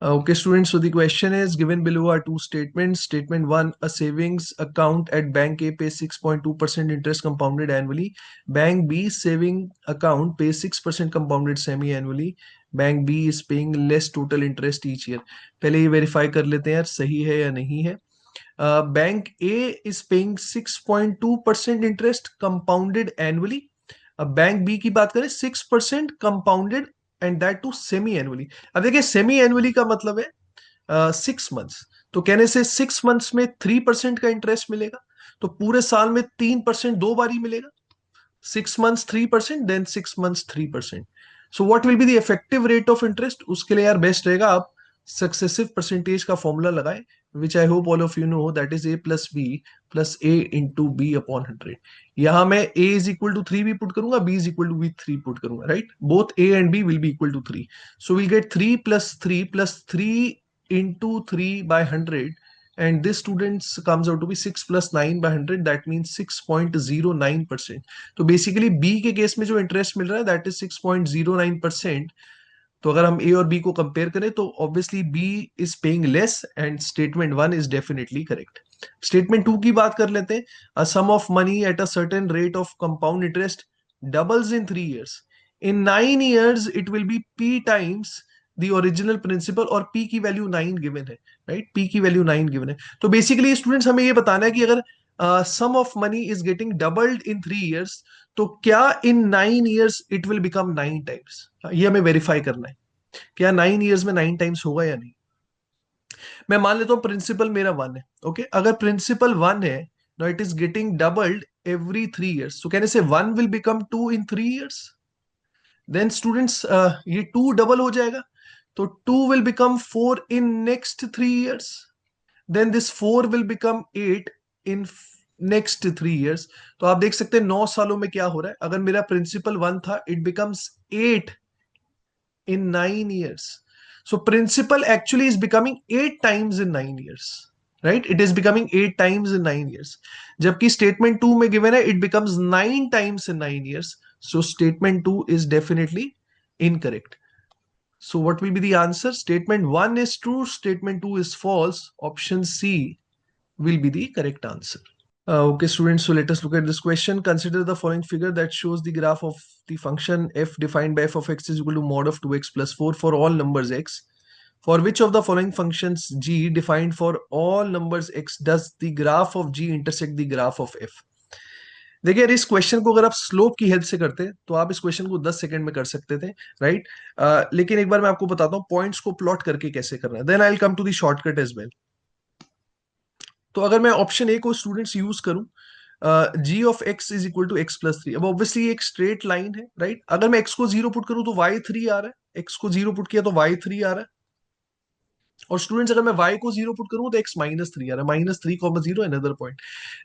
Okay, students. So the question is given below are two statements. Statement one: a savings account at Bank A pays 6.2% interest compounded annually. Bank B saving account pays 6% compounded semi-annually. Bank B is paying less total interest each year. पहले ये verify कर लेते हैं यार सही है या नहीं है. Bank A is paying 6.2% interest compounded annually. अब बैंक बी की बात करें 6% compounded and that too semi annually. अब देखिए सेमी एनुअली का मतलब है 6 मंथ्स. तो कहने से 6 मंथ्स में 3% का इंटरेस्ट मिलेगा. तो पूरे साल में 3% दो बार ही मिलेगा. 6 months 3%, then 6 months 3%. So what will be the effective rate of interest. उसके लिए यार बेस्ट रहेगा आप सक्सेसिव परसेंटेज का फॉर्मूला लगाएं, which I hope all of you know, that is a+b+a × b/100. यहां मैं a इज इक्वल टू 3 भी पुट करूंगा, b इज इक्वल टू भी 3 पुट करूंगा, right. Both a and b will be equal to 3. So will get 3+3+3 × 3/100, and this students comes out to be 6+9/100, that means 6.09%. तो basically B के case में जो interest मिल रहा है that is 6.09%. तो अगर हम ए और बी को कंपेयर करें तो obviously B is paying less and statement one is definitely correct. Statement two की बात कर लेते हैं. A sum of money at a certain rate of compound interest doubles in 3 years. In 9 years it will be P times the original principal, और P की value 9 given है, right. P की value 9 given है. तो basically students हमें ये बताना है कि अगर sum of money is getting doubled in 3 years, तो क्या in 9 years it will become 9 times. ये हमें वेरीफाई करना है. क्या 9 years में 9 टाइम्स होगा या नहीं. मैं मान लेता हूं प्रिंसिपल मेरा 1 है. ओके, अगर प्रिंसिपल 1 है, no it is getting doubled every 3 years, तो कहने से 1 will become 2 in 3 years. Then students ये 2 डबल हो जाएगा, तो 2 will become 4 in next 3 years. Then this 4 will become 8 in next 3 years. तो आप देख सकते हैं 9 सालों में क्या हो रहा है. अगर मेरा प्रिंसिपल 1 था, it becomes 8 in 9 years. So principal actually is becoming 8 times in 9 years, right? It is becoming 8 times in 9 years. जबकि statement 2 में given है it becomes 9 times in 9 years. So statement 2 is definitely incorrect. So what will be the answer? Statement 1 is true, statement 2 is false. Option C will be the correct answer. Okay, students, so let us look at this question. Consider the following figure that shows the graph of the function f defined by f of x is equal to mod of 2x plus 4 for all numbers x. For which of the following functions g defined for all numbers x does the graph of g intersect the graph of f? देखिए यार, इस question को अगर आप slope की help से करते तो आप इस क्वेश्चन को 10 सेकंड में कर सकते थे, राइट. लेकिन एक बार मैं आपको बताता हूँ पॉइंट्स को प्लॉट करके कैसे करना है. Then I will come to the shortcut as well. तो अगर मैं ऑप्शन ए को स्टूडेंट्स यूज करूं, G of X is equal to x+3. अब ऑब्वियसली एक स्ट्रेट लाइन है, राइट. अगर मैं एक्स को 0 पुट करूं तो y3 आ रहा है. एक्स को 0 पुट किया तो y3 आ रहा है. और स्टूडेंट्स अगर मैं y को 0 पुट करूं तो x-3 आ रहा है. -3, 0 another point.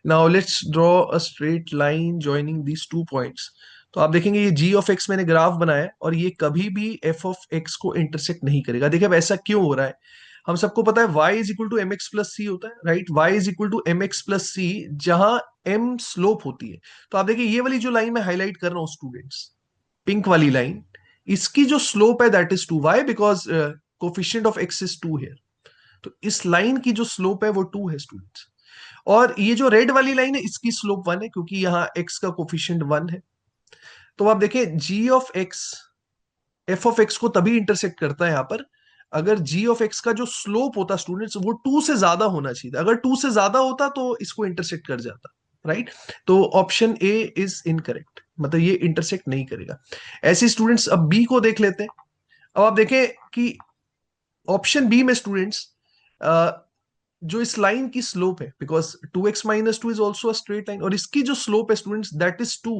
Now let's draw a straight line joining these two points. तो आप देखेंगे ये जी ऑफ एक्स मैंने ग्राफ बनाया है और ये कभी भी एफ ऑफ एक्स को इंटरसेक्ट नहीं करेगा. देखिए अब ऐसा क्यों हो रहा है. हम सबको पता है y is equal to M X plus C होता है, right. y is equal to M X plus C, जहां m स्लोप होती है. तो आप देखिए ये वाली जो लाइन मैं हाईलाइट कर रहा हूं स्टूडेंट्स, पिंक वाली लाइन, इसकी जो स्लोप है that is 2y, because coefficient of x is 2 here. तो इस लाइन की जो स्लोप है वो 2 है स्टूडेंट्स. और ये जो रेड वाली लाइन है इसकी स्लोप 1 है, क्योंकि यहाँ x का कोफिशिएंट 1 है. तो आप देखें g of x f of x को तभी इंटरसेक्ट करता है यहां पर अगर g ऑफ x का जो स्लोप होता स्टूडेंट्स वो 2 से ज्यादा होना चाहिए. अगर 2 से ज्यादा होता तो इसको इंटरसेक्ट कर जाता, राइट. तो ऑप्शन ए इज इनकरेक्ट, मतलब ये इंटरसेक्ट नहीं करेगा. ऐसे स्टूडेंट्स अब बी को देख लेते हैं. अब आप देखें कि ऑप्शन बी में स्टूडेंट्स जो इस लाइन की स्लोप है, because 2x-2 is also a straight line, और इसकी जो स्लोप है स्टूडेंट्स दैट इज 2.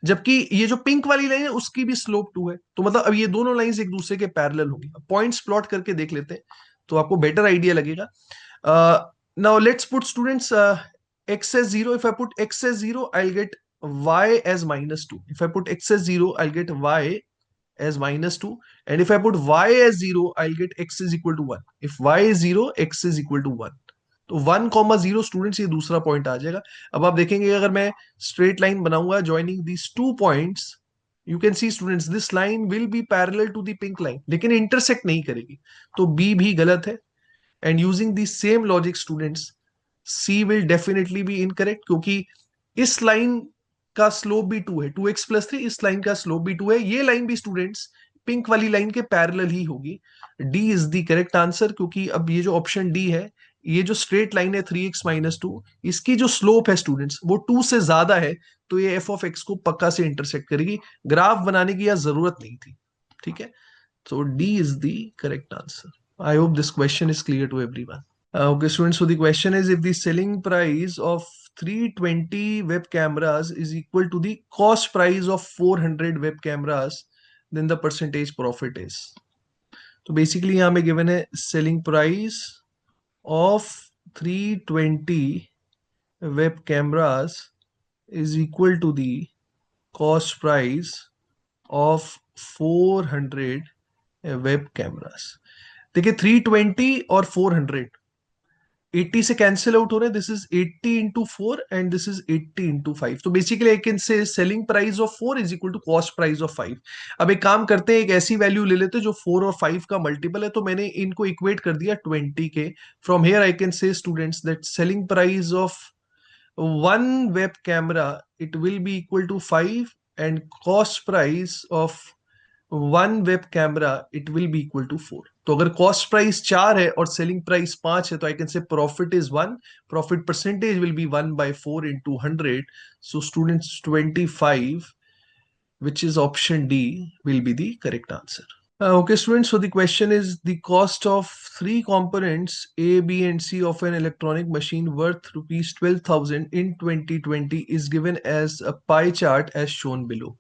जबकि ये जो पिंक वाली लाइन है उसकी भी स्लोप 2 है. तो मतलब अब ये दोनों लाइंस एक दूसरे के पैरेलल होंगी. पॉइंट्स प्लॉट करके देख लेते हैं तो आपको बेटर आइडिया लगेगा. Now let's put students x as 0. If I put x as 0, I'll get y as -2. If I put x as 0, I'll get y as -2. And if I put y as 0, I'll get x is equal to 1. If y is 0, x is equal to 1. तो 1,0 students ये दूसरा point आ जाएगा. अब आप देखेंगे अगर मैं straight line बनाऊंगा joining these two points, you can see students this line will be parallel to the pink line, लेकिन इंटरसेक्ट नहीं करेगी, तो बी भी गलत है। And using the same logic students, C will definitely be incorrect, क्योंकि इस लाइन का स्लोप भी 2 है, 2x+3, इस लाइन का स्लोप भी 2 है, ये लाइन भी स्टूडेंट्स पिंक वाली लाइन के पैरेलल ही होगी। D is the correct answer, क्योंकि अब ये जो ऑप्शन डी है, ये जो स्ट्रेट लाइन है 3x-2, इसकी जो स्लोप है स्टूडेंट्स वो 2 से ज्यादा है, तो ये एफ ऑफ एक्स को पक्का से इंटरसेक्ट करेगी, ग्राफ बनाने की यह जरूरत नहीं थी। ठीक है, so D is the correct answer. I hope this question is clear to everyone. Okay, students. So the question is, if the selling price of 320 web cameras is equal to the cost price of 400 web cameras, then the percentage profit is. So basically यहाँ में given है selling price of 320 web cameras is equal to the cost price of 400 web cameras. देखिए 320 और 400 80 से cancel out हो रहे हैं, this is 80 into 4 and this is 80 into 5, तो basically I can say selling price of 4 is equal to cost price of 5। अब एक काम करते हैं, एक ऐसी वैल्यू ले लेते हैं जो 4 और 5 का मल्टीपल है, तो मैंने इनको इक्वेट कर दिया 20 के। From here I can say students that selling price of one web camera it will be equal to 5 and cost price of one web camera it will be equal to 4। तो अगर cost price 4 है और selling price 5 है, तो आई can से profit is 1, profit percentage will be 1/4 into 100, so students 25, which is option D, will be the correct answer. Okay, students. So the question is, the cost of three components A, B, and C of an electronic machine worth rupees 12,000 in 2020 is given as a pie chart as shown below.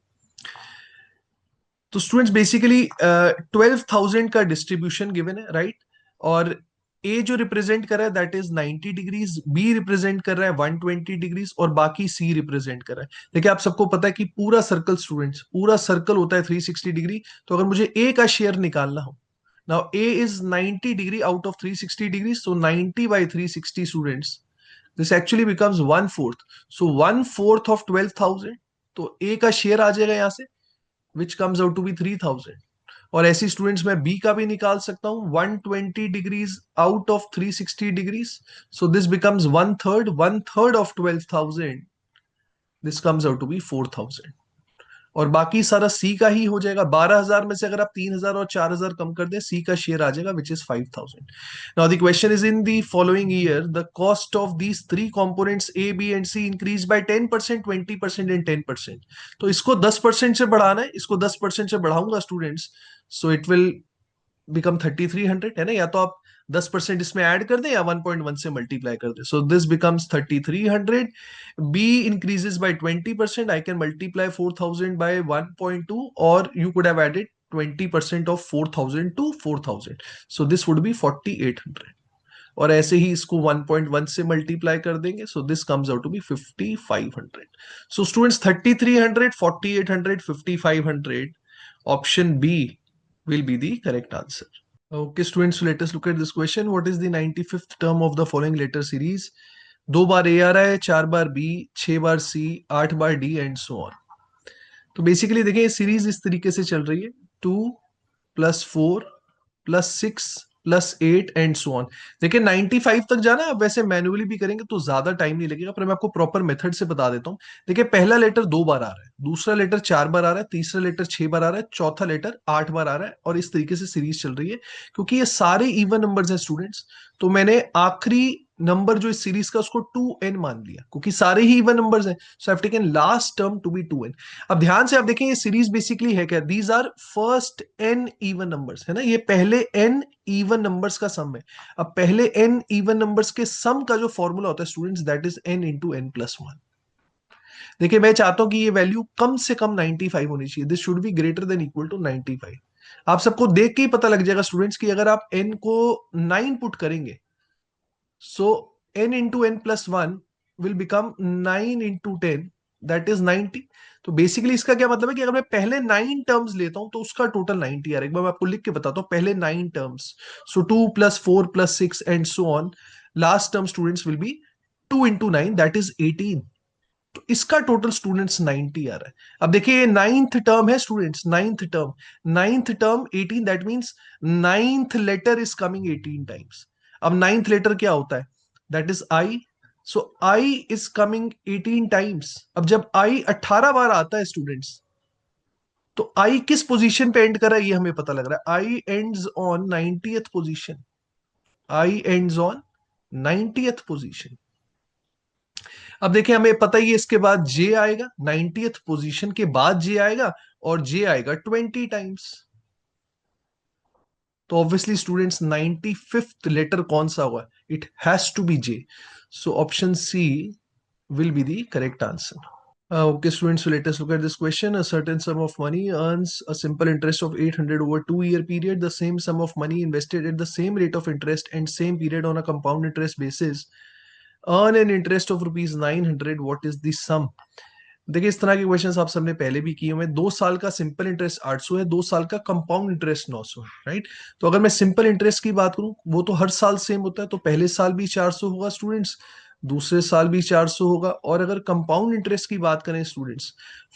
तो students basically 12,000 का distribution given है, right? और ए जो represent कर रहा है that is 90 degrees, B represent कर रहा है 120 डिग्रीज, और बाकी सी रिप्रेजेंट कर रहा है। देखिए आप सबको पता है कि पूरा सर्कल स्टूडेंट्स, पूरा सर्कल होता है 360 डिग्री, तो अगर मुझे ए का शेयर निकालना हो, now A is 90 degree out of 360 degree, so 90/360 students, this actually becomes 1/4, so 1/4 of 12,000, तो ए का शेयर आ जाएगा यहाँ से, which comes out to be 3,000। और ऐसी स्टूडेंट्स मैं बी का भी निकाल सकता हूं, 120 degrees out of 360 degrees, so this becomes 1/3, 1/3 of 12,000, this comes out to be 4,000। और बाकी सारा सी का ही हो जाएगा। 12,000 में से अगर आप 3,000 और 4,000 कम कर दें, सी का शेयर आ जाएगा which is 5,000। Now the question is, in the following year the cost of these three components A, B and C increase by 10%, 20% and 10%। तो इसको 10% से बढ़ाना है, इसको 10% से बढ़ाऊंगा students, so it will become 3,300, है ना? या तो आप 10% इसमें ऐड कर दें या 1.1 से मल्टीप्लाई कर दें, so this becomes 3,300। B increases by 20%, I can multiply 4,000 by 1.2, और you could have added 20% of 4,000 to 4,000, so this would be 4,800। और ऐसे ही इसको 1.1 से मल्टीप्लाई कर देंगे, so this comes out to be 5,500। So students 3,300, 4,800, 5,500, option B will be the correct answer. Okay, students, so let us look at this question. What is the 95th term of the following letter series? 2 bar A आ रहा है, 4 बार B, 6 bar C, 8 bar D and so on. तो basically देखिए ये series इस तरीके से चल रही है, 2 + 4 + 6 + 8 एंड सो ऑन। देखिए 95 तक जाना है, अब वैसे मैन्युअली भी करेंगे तो ज्यादा टाइम नहीं लगेगा, पर मैं आपको प्रॉपर मेथड से बता देता हूँ। देखिए पहला लेटर 2 बार आ रहा है, दूसरा लेटर 4 बार आ रहा है, तीसरा लेटर 6 बार आ रहा है, चौथा लेटर 8 बार आ रहा है, और इस तरीके से सीरीज चल रही है। क्योंकि ये सारे इवन नंबर्स हैं स्टूडेंट्स, तो मैंने आखिरी नंबर जो इस सीरीज का उसको 2n मान लिया, क्योंकि सारे ही इवन नंबर्स हैं, so I have taken last term to be 2n। अब ध्यान से आप देखें, ये सीरीज बेसिकली है क्या, these are first n even numbers, है ना? ये पहले n इवन नंबर्स का सम है। अब पहले n इवन नंबर्स के सम का जो फॉर्मूला होता है students, that is n into n plus 1। देखिए मैं चाहता हूं कि ये वैल्यू कम से कम 95 होनी चाहिए, this should be greater than equal to 95। आप सबको देख के ही पता लग जाएगा स्टूडेंट्स कि अगर आप n को 9 पुट करेंगे, so n into n plus 1 will become 9 into 10, that is 90। तो बेसिकली इसका क्या मतलब है कि अगर मैं पहले 9 टर्म्स लेता हूं तो उसका टोटल 90 आ रहा है। एक बार मैं आपको लिख के बताता हूं, पहले 9 terms, so 2 + 4 + 6 and so on, last term students will B 2 into 9, that is 18। तो इसका टोटल स्टूडेंट्स 90 आ रहा है। अब देखिए ये नाइन्थ टर्म है students, ninth term 18, that means ninth letter is coming 18 times. अब नाइन्थ लेटर क्या होता है, that is I, so I is coming 18 times. अब जब आई 18 बार आता है स्टूडेंट्स, तो आई किस पोजीशन पे एंड कर रहा है ये हमें पता लग रहा है, I ends on 90th position, I ends on 90th position. अब देखिए हमें पता ही है इसके बाद जे आएगा, 90th पोजीशन के बाद जे आएगा, और जे आएगा 20 टाइम्स। तो ऑब्वियसली स्टूडेंट्स 95th लेटर कौन सा हुआ, it has to be J, so option C will be the correct answer. Okay, students, so let us look at this question. A certain sum of money earns a simple interest of 800 over 2-year period. The same sum of money invested at the same rate of interest and same period on a compound interest basis earn an interest of rupees 900. What is the sum? देखिए इस तरह के questions आप सबने पहले भी किए हुए हैं। 2 साल का सिंपल इंटरेस्ट 800 है, 2 साल का कंपाउंड इंटरेस्ट 900 है, राइट। तो अगर मैं सिंपल इंटरेस्ट की बात करूं, वो तो हर साल सेम होता है, तो पहले साल भी 400 होगा स्टूडेंट्स, दूसरे साल भी 400 होगा। और अगर कंपाउंड इंटरेस्ट की बात करें students,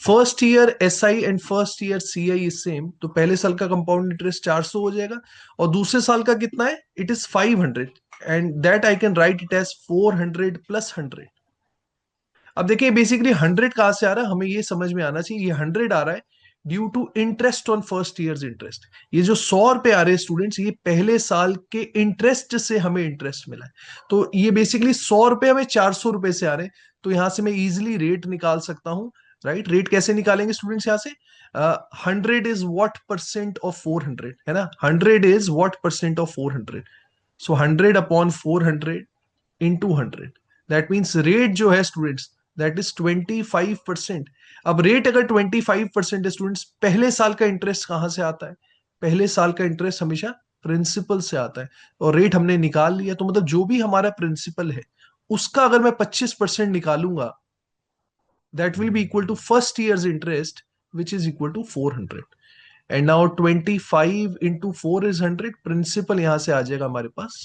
first year S I and first year C I is same, तो पहले साल का कंपाउंड इंटरेस्ट 400 हो जाएगा, और दूसरे साल का कितना है, it is 500, and that I can write it as 400 plus 100। अब देखिए बेसिकली 100 कहां से आ रहा है, हमें ये समझ में आना चाहिए, ये 100 आ रहा है due to interest on first years interest. ये जो 100 रुपए आ रहे हैं स्टूडेंट्स, ये पहले साल के इंटरेस्ट से हमें इंटरेस्ट मिला है। तो ये बेसिकली 100 रुपए हमें 400 रुपए से आ रहे हैं। तो यहां से मैं इजिली रेट निकाल सकता हूं, राइट। रेट कैसे निकालेंगे स्टूडेंट्स, यहां से 100 इज व्हाट परसेंट ऑफ 400, है ना, 100 is what percent of 400, so 100 upon 400 into 100, that means rate जो है स्टूडेंट्स, दैट इज 25%। अब रेट अगर 25% है स्टूडेंट्स, पहले साल का इंटरेस्ट कहां से आता है, पहले साल का इंटरेस्ट हमेशा प्रिंसिपल से आता है, और रेट हमने निकाल लिया, तो मतलब जो भी हमारा प्रिंसिपल है उसका अगर मैं 25% निकालूंगा, that will be equal to first years interest which is equal to 400। And now 25 into 4 is 100, principal यहां से आ जाएगा हमारे पास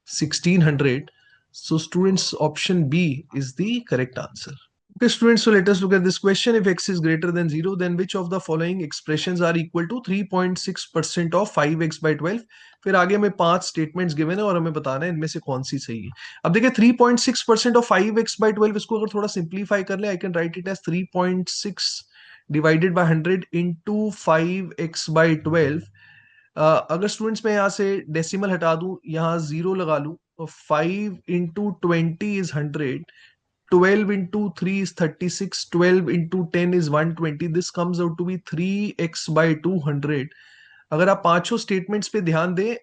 1600. So students, option B is the correct answer. Okay students, so let us look at this question. If x is greater than 0, then which of the following expressions are equal to 3.6% of 5x by 12? फिर आगे में 5 statements given है और हमें बताना है इनमें से कौन सी सही है। अब देखिए 3.6% ऑफ 5x by 12, इसको अगर थोड़ा सिंप्लीफाई कर ले, I can write it as 3.6 divided by 100 into 5x by 12। अगर स्टूडेंट्स मैं यहाँ से डेसिमल हटा दूं, यहाँ 0 लगा लूं, तो 5 into 20 is 100, 12 into 3 is 36, 12 into 10 is 120, this comes out to be 3x by 200। अगर आप पांचों स्टेटमेंट्स पे ध्यान दें,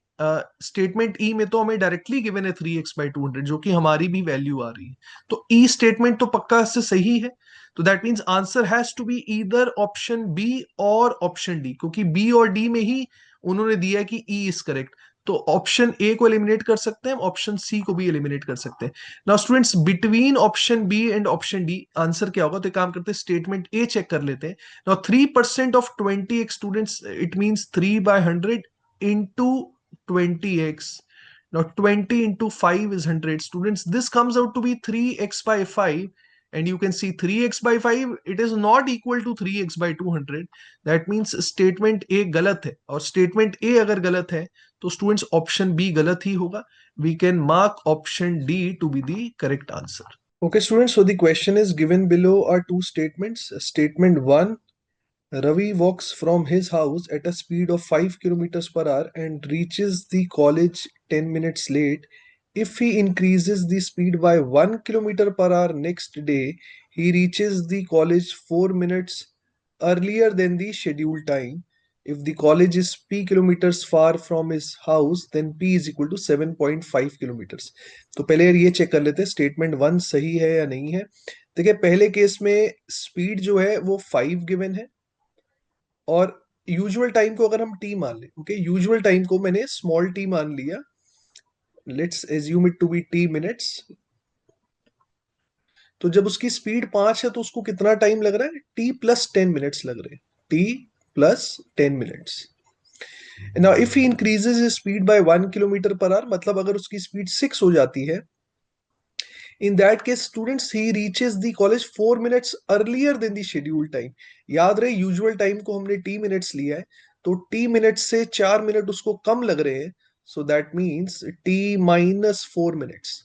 स्टेटमेंट ई में तो हमें डायरेक्टली गिवन है 3x by 200, जो कि हमारी भी वैल्यू आ रही है, तो ई स्टेटमेंट तो पक्का से सही है। तो that means answer has to be either option B और ऑप्शन डी, क्योंकि बी और डी में ही उन्होंने दिया है कि ई इज करेक्ट। तो ऑप्शन ए को एलिमिनेट कर सकते हैं, ऑप्शन सी को भी एलिमिनेट कर सकते हैं। Now students, between option B and option D answer क्या होगा, तो एक काम करते हैं, स्टेटमेंट ए चेक कर लेते हैं। Now 3% of 20x students, it means 3/100 into 20x. Now 20 into 5 is 100. Students, this comes out to be 3x by 5. And you can see 3x by 5, it is not equal to 3x by 200. That means statement A गलत है, और statement A अगर गलत है तो students option B गलत ही होगा। We can mark option D to be the correct answer. Okay students, so the question is given below are two statements. Statement 1, Ravi walks from his house at a speed of 5 kilometers per hour and reaches the college 10 minutes late. If he increases the speed by 1 kilometer per hour next day, he reaches the college 4 minutes earlier than the scheduled time. If the college is p kilometers far from his house, then p is equal to 7.5 kilometers. तो पहले ये check कर लेते हैं statement 1 सही है या नहीं है। देखिए पहले केस में स्पीड जो है वो 5 गिवन है, और यूजुअल टाइम को अगर हम टी मान लें, ओके, यूजुअल टाइम को मैंने स्मॉल टी मान लिया, let's assume it to be T minutes. तो जब उसकी स्पीड 5 है तो उसको कितना टाइम लग रहा है, टी प्लस 10 मिनट्स लग रहे हैं, T plus 10 minutes. Now if he increases speed bye 1 kilometre per our, मतलब अगर उसकी स्पीड 6 हो जाती है, In that case, students, he reaches the college 4 minutes earlier than the scheduled time. याद रहे यूजुअल टाइम को हमने टी मिनट्स लिया है, तो टी मिनट से 4 मिनट उसको कम लग रहे हैं, so that means T -4 minutes.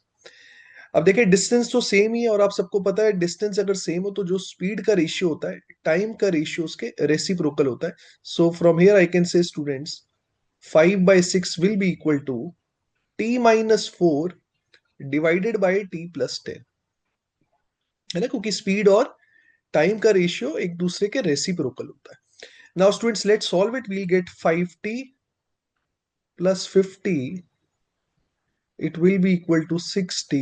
अब देखिए डिस्टेंस तो सेम ही है, और आप सबको पता है डिस्टेंस अगर सेम हो तो जो स्पीड का रेशियो होता है टाइम का रेशियो उसके रेसिप्रोकल होता है। So from here I can say students 5/6 will be equal to t-4 divided by t+10, है ना, क्योंकि स्पीड और टाइम का रेशियो एक दूसरे के रेसिप्रोकल होता है। Now students let's solve it, we'll get 5t plus 50, it will be equal to 6t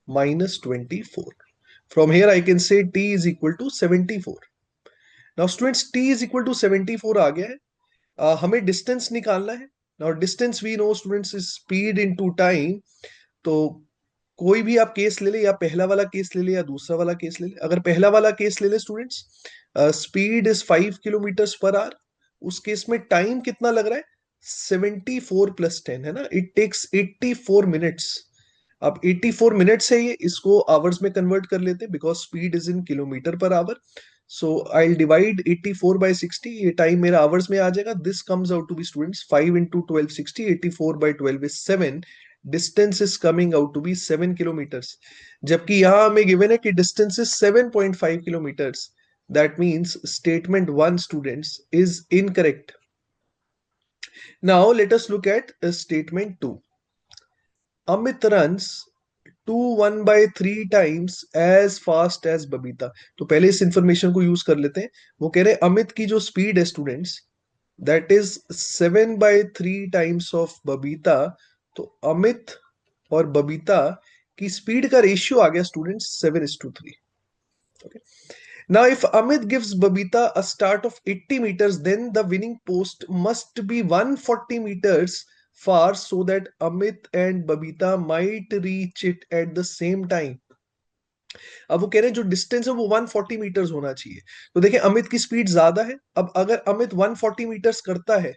minus 24. From here I can say t is equal to 74. Now students, t is equal to 74 आ गया है, हमें distance निकालना है। Now distance we know students is speed into time. तो कोई भी आप केस ले ले, या पहला वाला केस ले ले या दूसरा वाला केस ले ले। अगर पहला वाला केस ले ले students, speed is 5 kilometre per our, उस केस में टाइम कितना लग रहा है 74 + 10, है ना, इट टेक्स 84 मिनट्स। अब 84 मिनट्स है ये, इसको आवर्स में कन्वर्ट कर लेते हैं because speed is in kilometer per hour. So I divide 84/60, ये टाइम मेरा आवर्स में आ जाएगा। This comes out to be students 5 × 12 60, 84/12 is 7। Distance is coming out to be 7 kilometers, जबकि यहां हमें गिवन है कि distance is 7.5 kilometers. That means statement 1 students is incorrect. Now let us look at statement 2। Amit runs 1/3 times as fast as Babita. तो पहले इस information को use कर लेते हैं। वो कह रहे हैं अमित की जो स्पीड है students that is 7/3 times of Babita. तो अमित और बबीता की स्पीड का रेशियो आ गया students 7:3। Okay. Now, if Amit gives Babita a start of 80 meters, then the winning post must be 140 meters far so that Amit and Babita might reach it at the same time. अब वो कह रहे हैं जो distance है वो 140 metres होना चाहिए। तो देखिए अमित की स्पीड ज्यादा है। अब अगर अमित 140 मीटर्स करता है,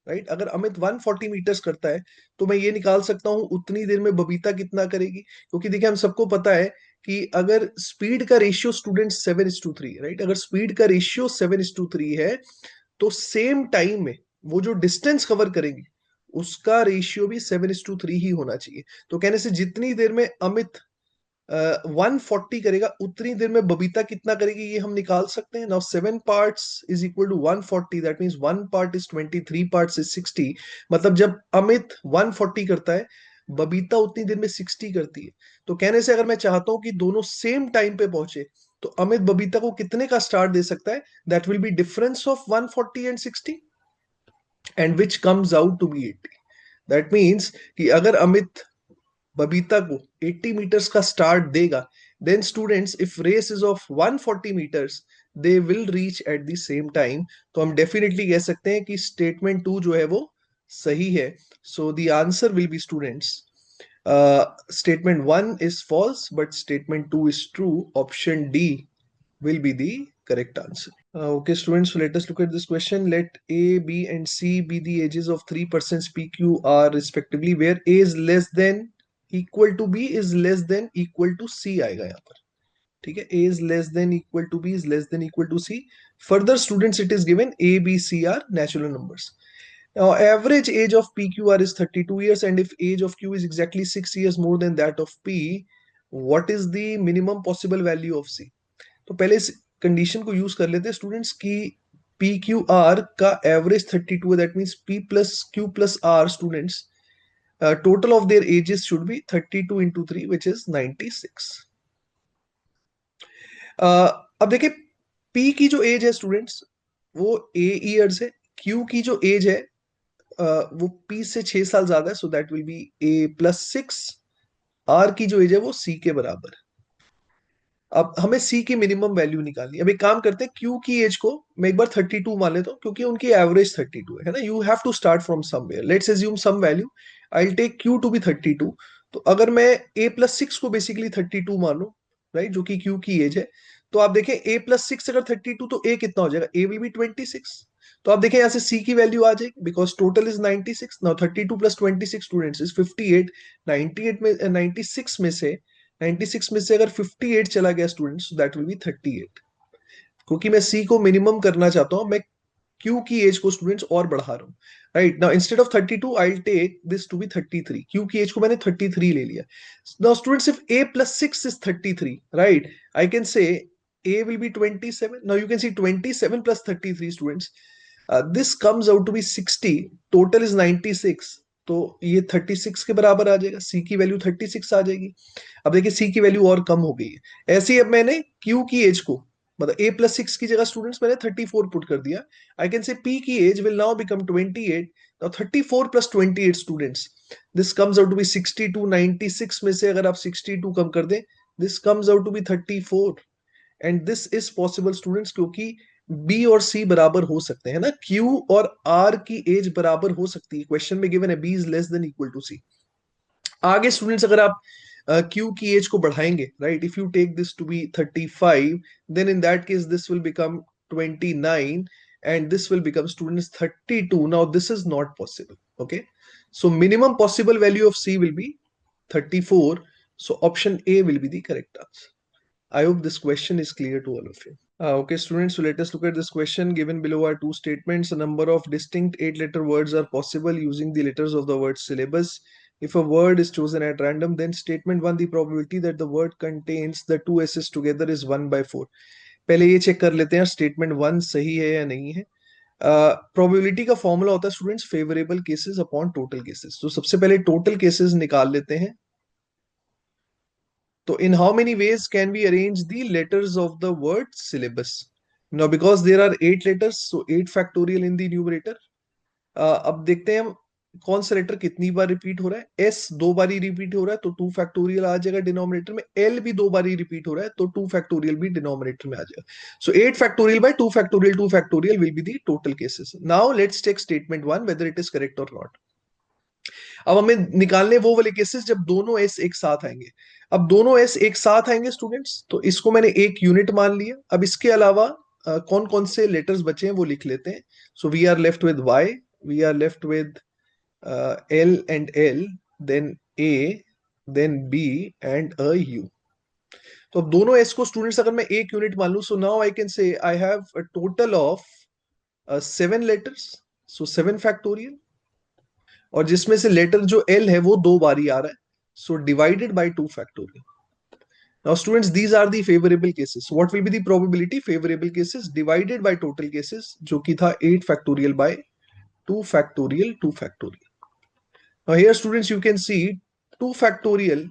राइट, अगर अमित 140 मीटर्स करता है तो मैं ये निकाल सकता हूं उतनी देर में बबीता कितना करेगी। क्योंकि देखिए हम सबको पता है कि अगर स्पीड का रेशियो स्टूडेंट 7:3, राइट, अगर स्पीड का रेशियो 7:3 है तो सेम टाइम में वो जो डिस्टेंस कवर करेंगे उसका रेशियो भी 7:3 ही होना चाहिए। तो कहने से जितनी देर में अमित 140 करेगा उतनी देर में बबीता कितना करेगी ये हम निकाल सकते हैं। Now 7 parts is equal to 140, that means 1 part is 20, 3 parts is 60। मतलब जब अमित 140 करता है बबीता उतनी देर में 60 करती है। तो कहने से अगर मैं चाहता हूं कि दोनों सेम टाइम पे पहुंचे तो अमित बबीता को कितने का स्टार्ट दे सकता है, that will be difference of 140 and 60 and which comes out to be 80। That means कि अगर अमित बबीता को 80 मीटर्स का स्टार्ट देगा, then students if race is of 140 meters they will reach at the same time. तो हम डेफिनेटली कह सकते हैं कि स्टेटमेंट 2 जो है वो सही है। So the answer will be students statement 1 is false but statement 2 is true. Option D will be the correct answer. Okay, students, so let us look at this question. Let A, B, and C be the ages of 3 persons PQR respectively, where A is less than equal to B is less than equal to C आएगा यहाँ पर। ठीक है, A is less than equal to B is less than equal to C. Further, students, it is given A, B, C are natural numbers. Now, average age of PQR is 32 years, and if age of Q is exactly 6 years more than that of P, what is the minimum possible value of C? तो पहले इस condition को use कर लेते हैं students की P Q R का average 32 है, that means P plus Q plus R students total of their ages should be 32 × 3 which is 96। अब देखिए पी की जो एज है स्टूडेंट्स वो ए ईयर्स है, क्यू की जो एज है वो पी से 6 साल ज्यादा है, so that will be A +6। R की जो एज है वो सी के बराबर। अब हमें सी की मिनिमम वैल्यू निकालनी है। अब एक काम करते हैं, क्यू की एज को मैं एक बार 32 मान लेता हूँ क्योंकि उनकी एवरेज 32 है ना। You have to start from somewhere, let's assume some value, I will take Q to be 32। तो अगर मैं a + 6 को बेसिकली 32 मानूं, राइट, जो कि क्यू की एज है, तो आप देखें a + 6 अगर 32 तो a कितना हो जाएगा, a विल बी 26। तो आप देखें यहाँ से सी की वैल्यू आ जाएगी because total is 96। Now 32 plus 26 students is 58। 98 में 96 में से अगर 58 चला गया स्टूडेंट्स, दैट विल बी 38। क्योंकि मैं सी को मिनिमम करना चाहता हूं, मैं क्यू की एज को स्टूडेंट्स और बढ़ा रहा हूं। Right now instead of 32 I take this to be 33। Q की एज को मैंने 33 ले लिया। Now students if a plus 6 is 33, right, I can say a will be 27. Now you can see 27 plus 33 students, this comes out to be 60, total is 96। तो ये 36 के बराबर आ जाएगा, सी की वैल्यू 36 आ जाएगी। अब देखिए सी की वैल्यू और कम हो गई है। ऐसे ही अब मैंने क्यू की एज को, मतलब a plus 6 की जगह स्टूडेंट्स मैंने 34 पुट कर दिया। आई कैन से p की age will now become 28। Now 34 plus 28 students, this comes out to be 62। 96 में से अगर आप 62 कम कर दें, this comes out to be 34। And this is possible students, क्योंकि बी और सी बराबर हो सकते हैं ना, क्यू और आर की एज बराबर हो सकती है। क्वेश्चन में गिवन है B is less than equal to C. आगे स्टूडेंट्स अगर आप क्यू की एज को बढ़ाएंगे, right, if you take this to be 35, then in that case this will become 29 and this will become students 32. Now this is not possible. Okay, so minimum possible value of C will be 34. So option A will be the correct answer. I hope this question is clear to all of you. Okay, students, so let us look at this question. Given below are two statements. A number of distinct 8-letter words are possible using the letters of the word syllabus. If a word is chosen at random, then statement 1, the probability that the word contains the two S's together is 1/4. पहले ये check कर लेते हैं statement 1 सही है या नहीं है। प्रोबेबिलिटी का फॉर्मूला होता है students favourable cases upon total cases. तो सबसे पहले टोटल केसेस निकाल लेते हैं। So in how many ways can we arrange the letters of the word syllabus? Now because there are 8 letters, so 8 factorial in the numerator. अब देखते हैं हम कौन सा लेटर कितनी बार रिपीट हो रहा है। एस 2 बार ही रिपीट हो रहा है तो 2 फैक्टोरियल आ जाएगा डिनोमिनेटर में। एल भी 2 बार ही रिपीट हो रहा है तो 2 फैक्टोरियल भी डिनोमिनेटर में आ जाएगा। So 8 factorial by 2 factorial 2 factorial will be the total cases. Now let's check statement 1 whether it is correct और नॉट। अब हमें निकालने वो वाले केसेस जब दोनों एस एक साथ आएंगे। अब दोनों एस एक साथ आएंगे स्टूडेंट्स, तो इसको मैंने एक यूनिट मान लिया। अब इसके अलावा कौन कौन से लेटर्स बचे हैं वो लिख लेते हैं। So we are left with Y, we are left with L and L, then A, then B and a U. तो अब दोनों एस को स्टूडेंट्स अगर मैं एक यूनिट मान लू, सो नाउ आई कैन से I have a total of 7 letters, so 7 factorial. और जिसमें से लेटर जो एल है वो 2 बार ही आ रहा है, so divided by 2 factorial. Now students these are the favourable cases. What will be the probability? Favourable cases divided by total cases, जो कि था 8 factorial by 2 factorial 2 factorial. Now here students you can see 2 factorial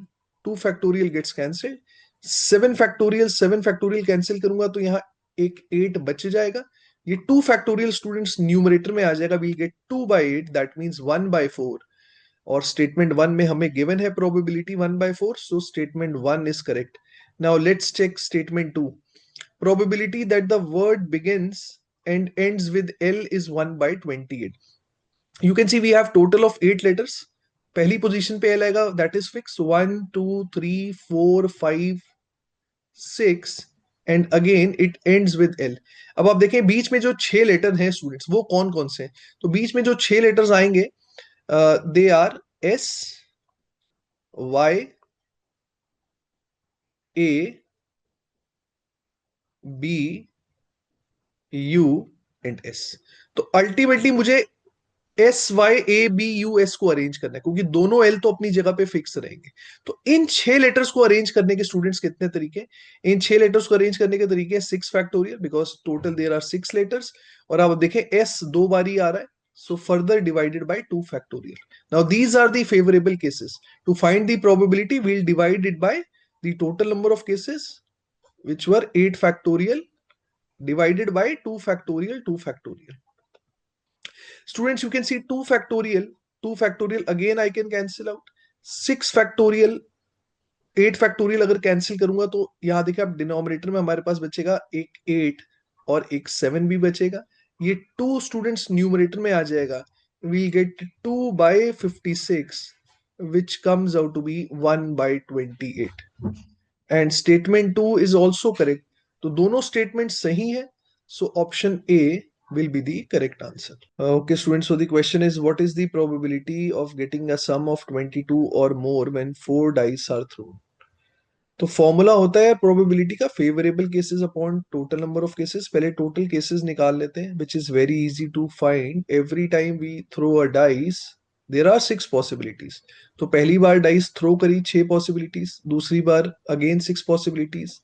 2 factorial gets cancelled. 7 factorial cancel करूंगा तो यहाँ एक 8 बच जाएगा। ये 2 फैक्टोरियल स्टूडेंट्स न्यूमरेटर में आ जाएगा। We'll get 2/8, that means 1/4। और स्टेटमेंट 1 में हमें गिवन है probability 1/4, so statement 1 is correct. Now let's check statement 2। Probability that the word begins and ends with L is 1/28। You can see we have total of 8 letters. पहली position पे L आएगा, that is fix. 1 2 3 4 5 6 and again it ends with L. अब आप देखें बीच में जो 6 letter हैं students वो कौन कौन से हैं। तो बीच में जो 6 लेटर्स आएंगे, they are S, Y, A, B, U and S. तो अल्टीमेटली मुझे S Y A B U S को अरेंज करना है, क्योंकि दोनों एल तो अपनी जगह पे फिक्स रहेंगे। तो इन 6 लेटर्स को अरेंज करने के स्टूडेंट्स कितने तरीके? इन 6 लेटर्स को अरेंज करने के तरीके 6 factorial, because total there are 6 letters. और आप देखें एस 2 बार ही आ रहा है, so further divided by 2 factorial. Now these are the favorable cases. To find the probability, we'll divide it by the total number of cases, which were 8 factorial divided by 2 factorial 2 factorial. Students, you can see 2 factorial 2 factorial, again I can cancel out 6 factorial 8 factorial अगर cancel करूंगा तो यहां देखिए आप denominator में हमारे पास बचेगा एक 8 और एक 7 भी बचेगा। ये 2 स्टूडेंट्स न्यूमरेटर में आ जाएगा। We get 2/56 which comes out to be 1/28 and statement 2 is also correct। तो दोनों स्टेटमेंट सही है, so option A will be the correct answer. Okay, students, so the question is, what is the probability of getting a sum of 22 or more when 4 dice are thrown? तो formula होता है probability का favourable cases upon total number of cases. पहले total cases निकाल लेते हैं, which is very easy to find. Every time we throw a dice there are 6 possibilities. तो पहली बार डाइस थ्रो करी 6 पॉसिबिलिटीज, दूसरी बार again 6 possibilities,